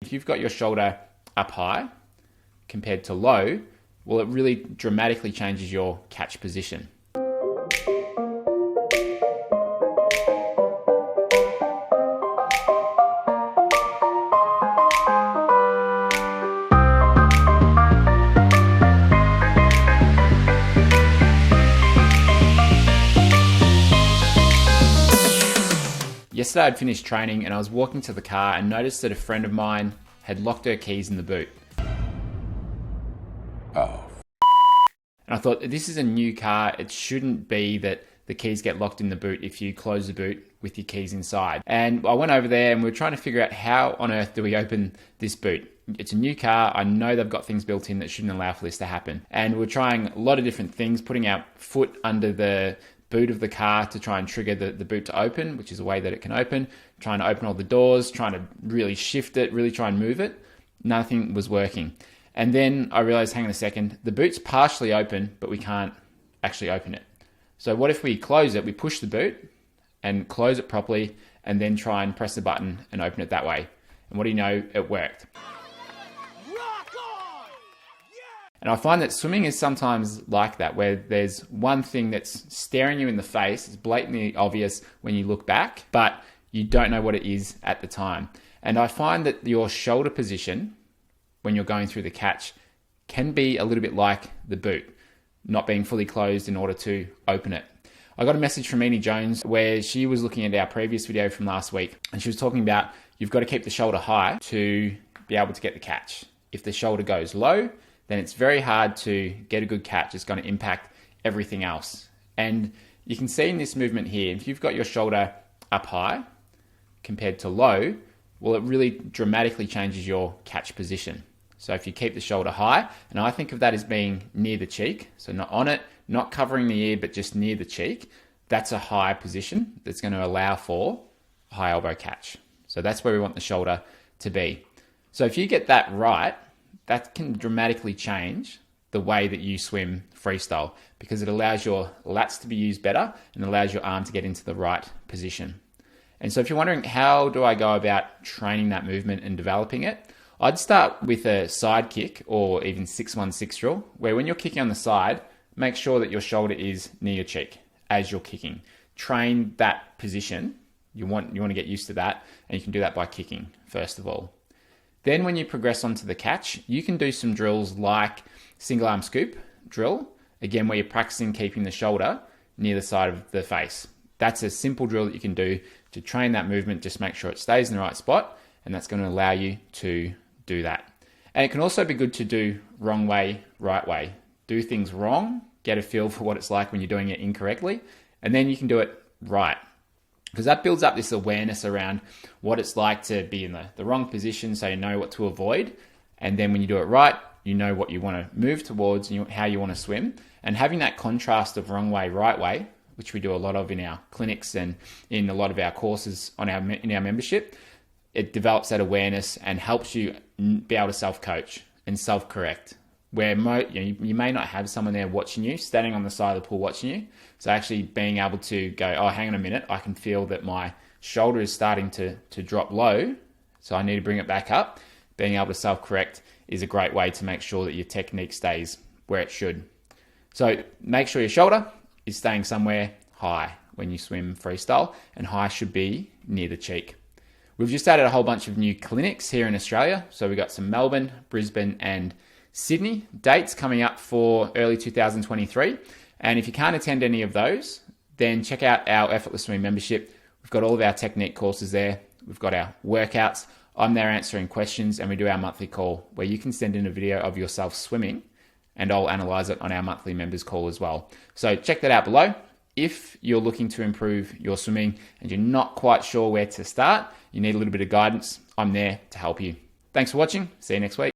if you've got your shoulder up high compared to low, well, it really dramatically changes your catch position. Yesterday I'd finished training and I was walking to the car and noticed that a friend of mine had locked her keys in the boot. Oh. And I thought, this is a new car. It shouldn't be that the keys get locked in the boot if you close the boot with your keys inside. And I went over there and we were trying to figure out how on earth do we open this boot. It's a new car. I know they've got things built in that shouldn't allow for this to happen. And we're trying a lot of different things, putting our foot under the boot of the car to try and trigger the boot to open, which is a way that it can open, trying to open all the doors, trying to really shift it, really try and move it. Nothing was working. And then I realized, hang on a second, the boot's partially open, but we can't actually open it. So what if we close it, we push the boot and close it properly and then try and press the button and open it that way. And what do you know, it worked. And I find that swimming is sometimes like that, where there's one thing that's staring you in the face, it's blatantly obvious when you look back, but you don't know what it is at the time. And I find that your shoulder position, when you're going through the catch, can be a little bit like the boot, not being fully closed in order to open it. I got a message from Meanie Jones where she was looking at our previous video from last week, and she was talking about you've got to keep the shoulder high to be able to get the catch. If the shoulder goes low, then it's very hard to get a good catch. It's going to impact everything else. And you can see in this movement here, if you've got your shoulder up high compared to low, well, it really dramatically changes your catch position. So if you keep the shoulder high, and I think of that as being near the cheek, so not on it, not covering the ear, but just near the cheek, that's a high position that's going to allow for a high elbow catch. So that's where we want the shoulder to be. So if you get that right, that can dramatically change the way that you swim freestyle, because it allows your lats to be used better and allows your arm to get into the right position. And so if you're wondering, how do I go about training that movement and developing it? I'd start with a side kick or even 6-1-6 drill, where when you're kicking on the side, make sure that your shoulder is near your cheek as you're kicking. Train that position. You want to get used to that, and you can do that by kicking, first of all. Then when you progress onto the catch, you can do some drills like single arm scoop drill, again, where you're practicing keeping the shoulder near the side of the face. That's a simple drill that you can do to train that movement. Just make sure it stays in the right spot, and that's going to allow you to do that. And it can also be good to do wrong way, right way. Do things wrong, get a feel for what it's like when you're doing it incorrectly, and then you can do it right. Because that builds up this awareness around what it's like to be in the wrong position, so you know what to avoid. And then when you do it right, you know what you want to move towards and how you want to swim. And having that contrast of wrong way, right way, which we do a lot of in our clinics and in a lot of our courses in our membership, it develops that awareness and helps you be able to self-coach and self-correct. Where you may not have someone there watching you, standing on the side of the pool watching you. So actually being able to go, oh, hang on a minute, I can feel that my shoulder is starting to drop low, so I need to bring it back up. Being able to self-correct is a great way to make sure that your technique stays where it should. So make sure your shoulder is staying somewhere high when you swim freestyle, and high should be near the cheek. We've just added a whole bunch of new clinics here in Australia. So we've got some Melbourne, Brisbane, and Sydney dates coming up for early 2023. And if you can't attend any of those, then check out our Effortless Swimming membership. We've got all of our technique courses there. We've got our workouts. I'm there answering questions, and we do our monthly call where you can send in a video of yourself swimming, and I'll analyze it on our monthly members call as well. So check that out below. If you're looking to improve your swimming and you're not quite sure where to start, you need a little bit of guidance, I'm there to help you. Thanks for watching. See you next week.